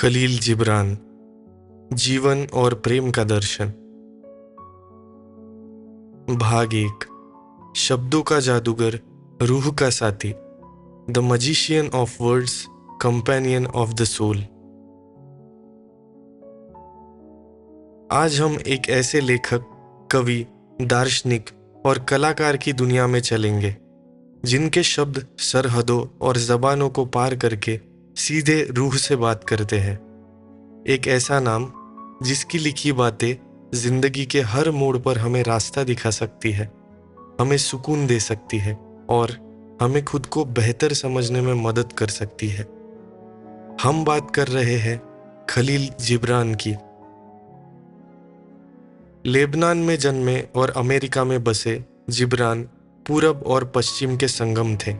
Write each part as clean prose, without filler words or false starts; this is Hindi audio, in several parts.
खलील जिब्रान। जीवन और प्रेम का दर्शन। भाग 1। शब्दों का जादूगर, रूह का साथी, the magician of words, companion of the soul. आज हम एक ऐसे लेखक, कवि, दार्शनिक और कलाकार की दुनिया में चलेंगे जिनके शब्द सरहदों और जबानों को पार करके सीधे रूह से बात करते हैं। एक ऐसा नाम जिसकी लिखी बातें जिंदगी के हर मोड़ पर हमें रास्ता दिखा सकती है, हमें सुकून दे सकती है और हमें खुद को बेहतर समझने में मदद कर सकती है। हम बात कर रहे हैं खलील जिब्रान की। लेबनान में जन्मे और अमेरिका में बसे जिब्रान पूरब और पश्चिम के संगम थे।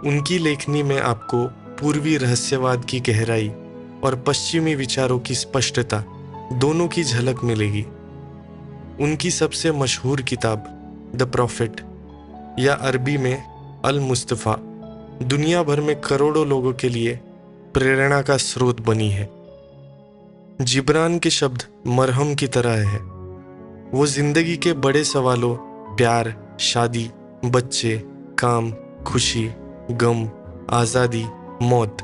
उनकी लेखनी में आपको पूर्वी रहस्यवाद की गहराई और पश्चिमी विचारों की स्पष्टता दोनों की झलक मिलेगी। उनकी सबसे मशहूर किताब द प्रॉफिट या अरबी में अल मुस्तफ़ा दुनिया भर में करोड़ों लोगों के लिए प्रेरणा का स्रोत बनी है। जिब्रान के शब्द मरहम की तरह है। वो जिंदगी के बड़े सवालों, प्यार, शादी, बच्चे, काम, खुशी, गम, आज़ादी, मौत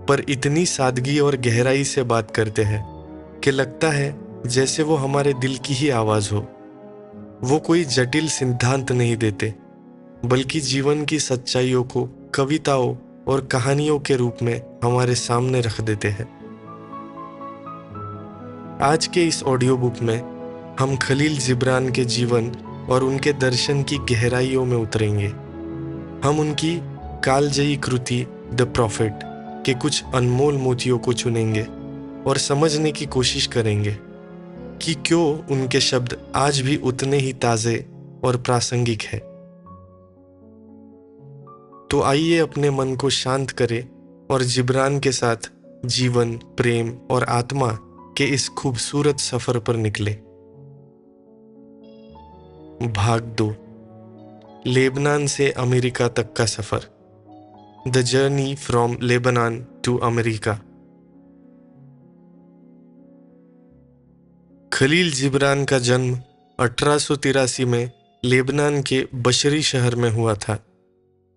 पर इतनी सादगी और गहराई से बात करते हैं कि लगता है जैसे वो हमारे दिल की ही आवाज़ हो। वो कोई जटिल सिद्धांत नहीं देते, बल्कि जीवन की सच्चाइयों को कविताओं और कहानियों के रूप में हमारे सामने रख देते हैं। आज के इस ऑडियो बुक में हम खलील जिब्रान के जीवन और उनके दर्शन की गहराइयों में उतरेंगे। हम उनकी कालजयी कृति द प्रॉफिट के कुछ अनमोल मोतियों को चुनेंगे और समझने की कोशिश करेंगे कि क्यों उनके शब्द आज भी उतने ही ताज़े और प्रासंगिक हैं। तो आइए अपने मन को शांत करें और जिब्रान के साथ जीवन, प्रेम और आत्मा के इस खूबसूरत सफर पर निकले। भाग 2। लेबनान से अमेरिका तक का सफर, the journey from Lebanon to America. Khalil Gibran का जन्म 1883 में लेबनान के बशरी शहर में हुआ था,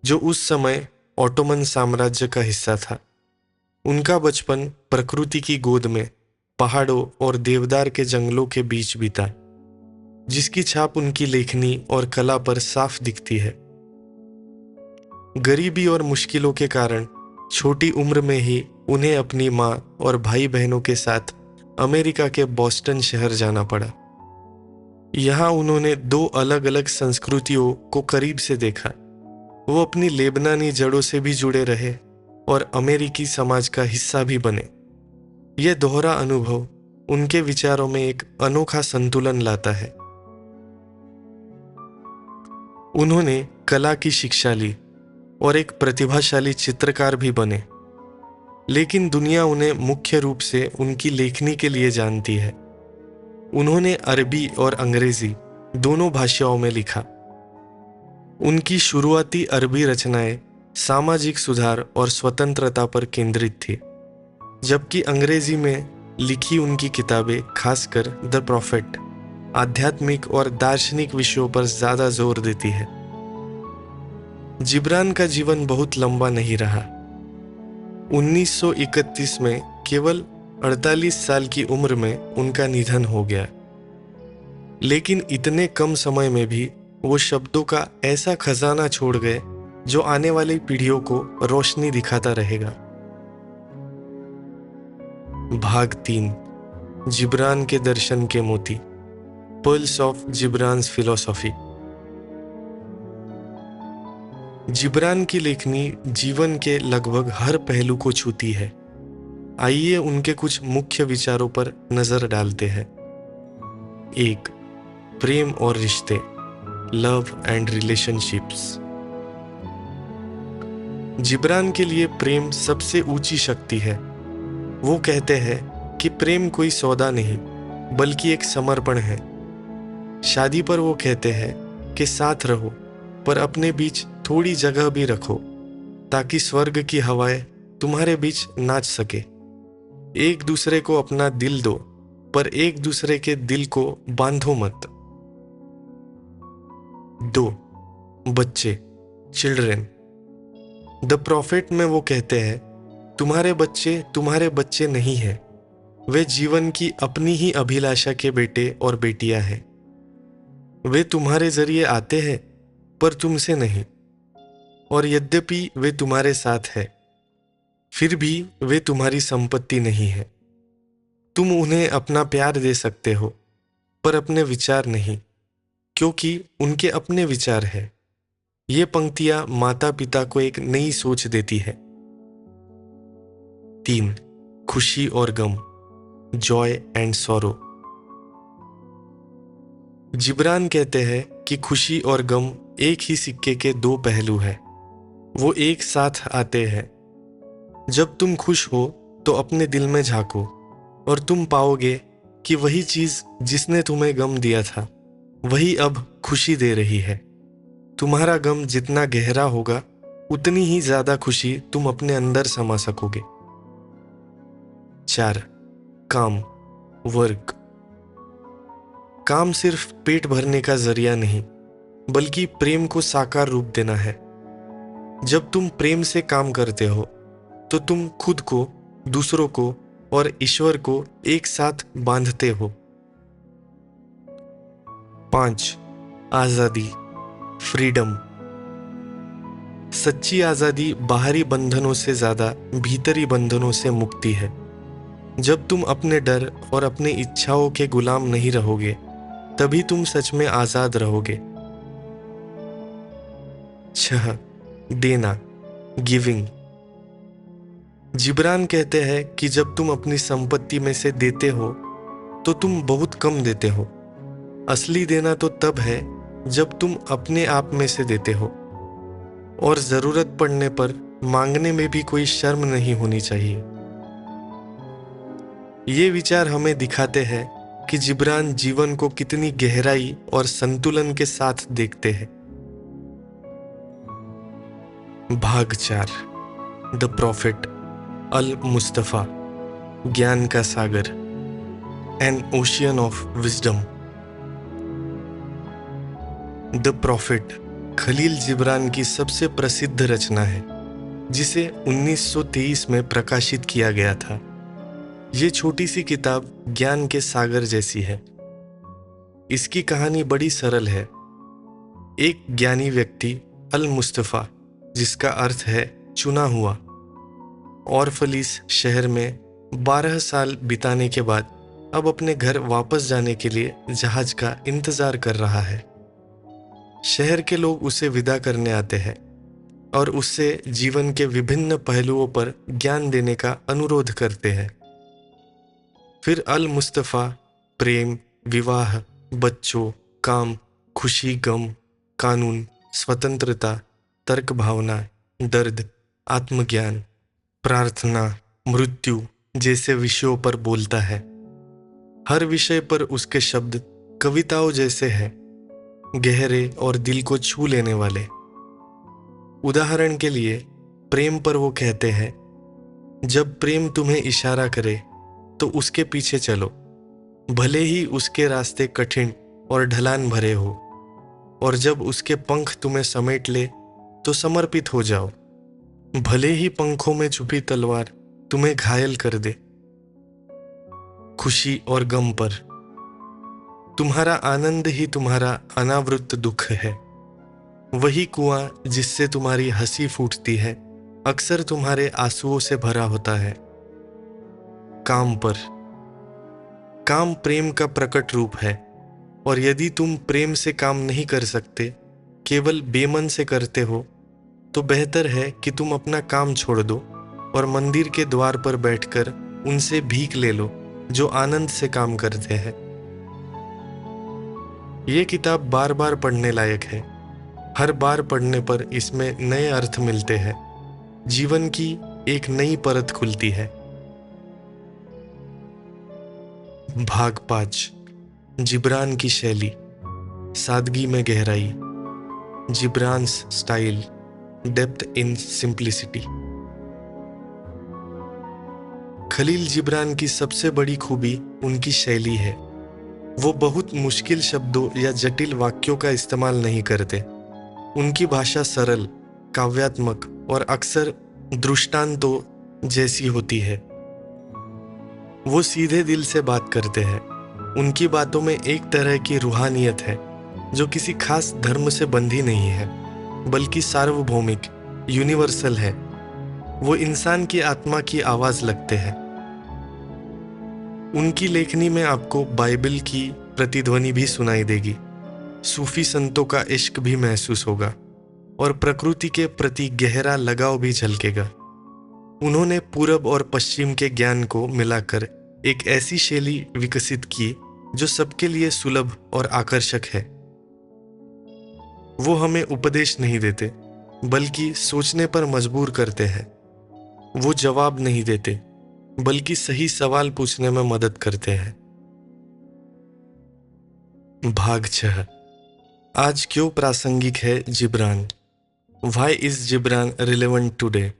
जो उस समय ऑटोमन साम्राज्य का हिस्सा था। उनका बचपन प्रकृति की गोद में पहाड़ों और देवदार के जंगलों के बीच बीता, जिसकी छाप उनकी लेखनी और कला पर साफ दिखती है। गरीबी और मुश्किलों के कारण छोटी उम्र में ही उन्हें अपनी माँ और भाई बहनों के साथ अमेरिका के बॉस्टन शहर जाना पड़ा। यहाँ उन्होंने 2 अलग अलग संस्कृतियों को करीब से देखा। वो अपनी लेबनानी जड़ों से भी जुड़े रहे और अमेरिकी समाज का हिस्सा भी बने। यह दोहरा अनुभव उनके विचारों में एक अनोखा संतुलन लाता है। उन्होंने कला की शिक्षा ली और एक प्रतिभाशाली चित्रकार भी बने, लेकिन दुनिया उन्हें मुख्य रूप से उनकी लेखनी के लिए जानती है। उन्होंने अरबी और अंग्रेजी दोनों भाषाओं में लिखा। उनकी शुरुआती अरबी रचनाएं सामाजिक सुधार और स्वतंत्रता पर केंद्रित थी, जबकि अंग्रेजी में लिखी उनकी किताबें, खासकर द प्रॉफिट, आध्यात्मिक और दार्शनिक विषयों पर ज़्यादा जोर देती है। जिब्रान का जीवन बहुत लंबा नहीं रहा। 1931 में केवल 48 साल की उम्र में उनका निधन हो गया, लेकिन इतने कम समय में भी वो शब्दों का ऐसा खजाना छोड़ गए जो आने वाली पीढ़ियों को रोशनी दिखाता रहेगा। भाग 3। जिब्रान के दर्शन के मोती, पर्ल्स ऑफ जिब्रान्स फिलॉसफी। जिब्रान की लेखनी जीवन के लगभग हर पहलू को छूती है। आइए उनके कुछ मुख्य विचारों पर नजर डालते हैं। 1. प्रेम और रिश्ते, लव एंड रिलेशनशिप्स। जिब्रान के लिए प्रेम सबसे ऊंची शक्ति है। वो कहते हैं कि प्रेम कोई सौदा नहीं, बल्कि एक समर्पण है। शादी पर वो कहते हैं कि साथ रहो, पर अपने बीच थोड़ी जगह भी रखो, ताकि स्वर्ग की हवाएं तुम्हारे बीच नाच सके। एक दूसरे को अपना दिल दो, पर एक दूसरे के दिल को बांधो मत। 2. बच्चे, चिल्ड्रन। द प्रॉफिट में वो कहते हैं, तुम्हारे बच्चे नहीं हैं, वे जीवन की अपनी ही अभिलाषा के बेटे और बेटियां हैं। वे तुम्हारे जरिए आते हैं, पर तुमसे नहीं, और यद्यपि वे तुम्हारे साथ है, फिर भी वे तुम्हारी संपत्ति नहीं है। तुम उन्हें अपना प्यार दे सकते हो, पर अपने विचार नहीं, क्योंकि उनके अपने विचार है। ये पंक्तियां माता पिता को एक नई सोच देती है। 3. खुशी और गम, जॉय एंड सॉरो। जिब्रान कहते हैं कि खुशी और गम एक ही सिक्के के दो पहलू हैं। वो एक साथ आते हैं। जब तुम खुश हो तो अपने दिल में झांको और तुम पाओगे कि वही चीज जिसने तुम्हें गम दिया था, वही अब खुशी दे रही है। तुम्हारा गम जितना गहरा होगा, उतनी ही ज्यादा खुशी तुम अपने अंदर समा सकोगे। 4. काम, वर्क। काम सिर्फ पेट भरने का जरिया नहीं, बल्कि प्रेम को साकार रूप देना है। जब तुम प्रेम से काम करते हो, तो तुम खुद को, दूसरों को और ईश्वर को एक साथ बांधते हो। 5. आजादी, फ्रीडम। सच्ची आजादी बाहरी बंधनों से ज्यादा भीतरी बंधनों से मुक्ति है। जब तुम अपने डर और अपनी इच्छाओं के गुलाम नहीं रहोगे, तभी तुम सच में आजाद रहोगे। 6. देना, गिविंग। जिब्रान कहते हैं कि जब तुम अपनी संपत्ति में से देते हो, तो तुम बहुत कम देते हो। असली देना तो तब है जब तुम अपने आप में से देते हो, और जरूरत पड़ने पर मांगने में भी कोई शर्म नहीं होनी चाहिए। ये विचार हमें दिखाते हैं कि जिब्रान जीवन को कितनी गहराई और संतुलन के साथ देखते हैं। भाग 4. द प्रॉफिट, अल मुस्तफा, ज्ञान का सागर, an ocean of wisdom. The Prophet Khalil Gibran की सबसे प्रसिद्ध रचना है, जिसे 1923 में प्रकाशित किया गया था। ये छोटी सी किताब ज्ञान के सागर जैसी है। इसकी कहानी बड़ी सरल है। एक ज्ञानी व्यक्ति, अल मुस्तफा, जिसका अर्थ है चुना हुआ, ऑरफलीस शहर में 12 साल बिताने के बाद अब अपने घर वापस जाने के लिए जहाज का इंतजार कर रहा है। शहर के लोग उसे विदा करने आते हैं और उससे जीवन के विभिन्न पहलुओं पर ज्ञान देने का अनुरोध करते हैं। फिर अल मुस्तफा प्रेम, विवाह, बच्चों, काम, खुशी, गम, कानून, स्वतंत्रता, तर्क भावना, दर्द, आत्मज्ञान, प्रार्थना, मृत्यु जैसे विषयों पर बोलता है। हर विषय पर उसके शब्द कविताओं जैसे हैं, गहरे और दिल को छू लेने वाले। उदाहरण के लिए प्रेम पर वो कहते हैं, जब प्रेम तुम्हें इशारा करे तो उसके पीछे चलो, भले ही उसके रास्ते कठिन और ढलान भरे हो, और जब उसके पंख तुम्हें समेट ले तो समर्पित हो जाओ, भले ही पंखों में छुपी तलवार तुम्हें घायल कर दे। खुशी और गम पर, तुम्हारा आनंद ही तुम्हारा अनावृत दुख है। वही कुआं जिससे तुम्हारी हंसी फूटती है, अक्सर तुम्हारे आंसुओं से भरा होता है। काम पर, काम प्रेम का प्रकट रूप है, और यदि तुम प्रेम से काम नहीं कर सकते, केवल बेमन से करते हो, तो बेहतर है कि तुम अपना काम छोड़ दो और मंदिर के द्वार पर बैठकर उनसे भीख ले लो जो आनंद से काम करते हैं। ये किताब बार बार पढ़ने लायक है। हर बार पढ़ने पर इसमें नए अर्थ मिलते हैं, जीवन की एक नई परत खुलती है। भाग 5. जिब्रान की शैली, सादगी में गहराई, Gibran's style, depth in simplicity. Khalil Gibran की सबसे बड़ी खूबी उनकी शैली है। वो बहुत मुश्किल शब्दों या जटिल वाक्यों का इस्तेमाल नहीं करते। उनकी भाषा सरल, काव्यात्मक और अक्सर दृष्टांतों जैसी होती है। वो सीधे दिल से बात करते हैं। उनकी बातों में एक तरह की रूहानियत है जो किसी खास धर्म से बंधी नहीं है, बल्कि सार्वभौमिक, यूनिवर्सल है। वो इंसान की आत्मा की आवाज लगते हैं। उनकी लेखनी में आपको बाइबल की प्रतिध्वनि भी सुनाई देगी, सूफी संतों का इश्क भी महसूस होगा और प्रकृति के प्रति गहरा लगाव भी झलकेगा। उन्होंने पूरब और पश्चिम के ज्ञान को मिलाकर एक ऐसी शैली विकसित की जो सबके लिए सुलभ और आकर्षक है। वो हमें उपदेश नहीं देते, बल्कि सोचने पर मजबूर करते हैं। वो जवाब नहीं देते, बल्कि सही सवाल पूछने में मदद करते हैं। भाग 6। आज क्यों प्रासंगिक है Jibran? Why is Jibran relevant today?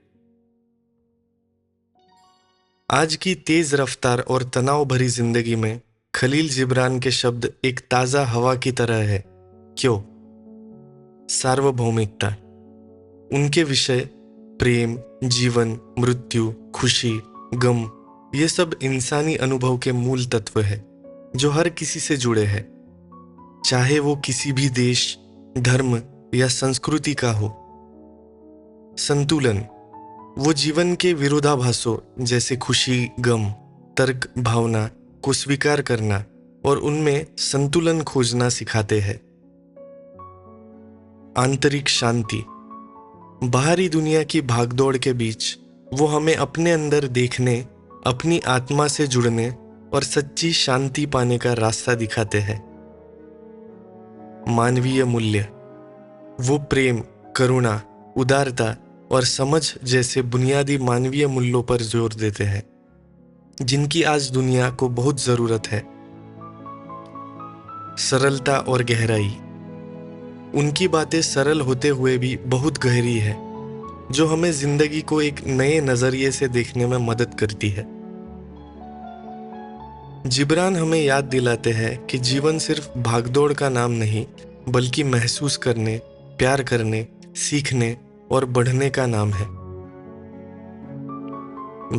आज की तेज रफ्तार और तनाव भरी जिंदगी में खलील जिब्रान के शब्द एक ताजा हवा की तरह है। क्यों? सार्वभौमिकता। उनके विषय प्रेम, जीवन, मृत्यु, खुशी, गम, ये सब इंसानी अनुभव के मूल तत्व है जो हर किसी से जुड़े हैं, चाहे वो किसी भी देश, धर्म या संस्कृति का हो। संतुलन। वो जीवन के विरोधाभासों जैसे खुशी, गम, तर्क, भावना को स्वीकार करना और उनमें संतुलन खोजना सिखाते हैं। आंतरिक शांति। बाहरी दुनिया की भागदौड़ के बीच वो हमें अपने अंदर देखने, अपनी आत्मा से जुड़ने और सच्ची शांति पाने का रास्ता दिखाते हैं। मानवीय मूल्य। वो प्रेम, करुणा, उदारता और समझ जैसे बुनियादी मानवीय मूल्यों पर जोर देते हैं, जिनकी आज दुनिया को बहुत जरूरत है। सरलता और गहराई। उनकी बातें सरल होते हुए भी बहुत गहरी है, जो हमें जिंदगी को एक नए नजरिए से देखने में मदद करती है। जिब्रान हमें याद दिलाते हैं कि जीवन सिर्फ भागदौड़ का नाम नहीं, बल्कि महसूस करने, प्यार करने, सीखने और बढ़ने का नाम है।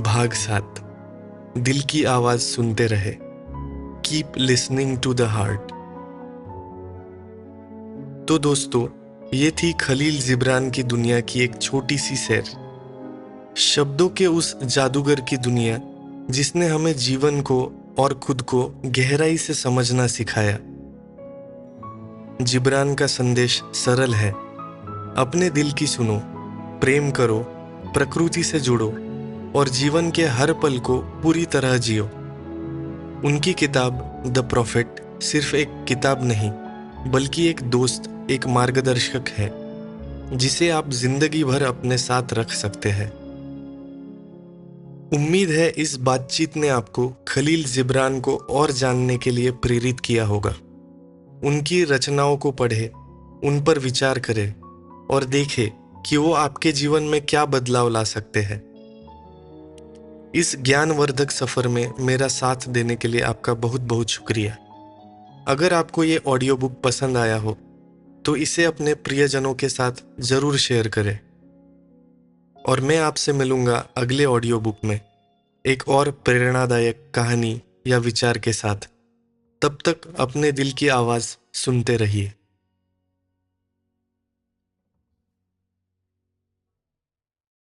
भाग 7। दिल की आवाज सुनते रहे। Keep listening to the heart. तो दोस्तों, ये थी खलील जिब्रान की दुनिया की एक छोटी सी सैर, शब्दों के उस जादूगर की दुनिया जिसने हमें जीवन को और खुद को गहराई से समझना सिखाया। जिब्रान का संदेश सरल है। अपने दिल की सुनो, प्रेम करो, प्रकृति से जुड़ो और जीवन के हर पल को पूरी तरह जियो। उनकी किताब द प्रॉफिट सिर्फ एक किताब नहीं, बल्कि एक दोस्त, एक मार्गदर्शक है जिसे आप जिंदगी भर अपने साथ रख सकते हैं। उम्मीद है इस बातचीत ने आपको खलील जिब्रान को और जानने के लिए प्रेरित किया होगा। उनकी रचनाओं को पढ़े, उन पर विचार करें और देखें कि वो आपके जीवन में क्या बदलाव ला सकते हैं। इस ज्ञानवर्धक सफर में मेरा साथ देने के लिए आपका बहुत बहुत शुक्रिया। अगर आपको ये ऑडियो बुक पसंद आया हो तो इसे अपने प्रियजनों के साथ जरूर शेयर करें। और मैं आपसे मिलूंगा अगले ऑडियो बुक में एक और प्रेरणादायक कहानी या विचार के साथ। तब तक अपने दिल की आवाज सुनते रहिए।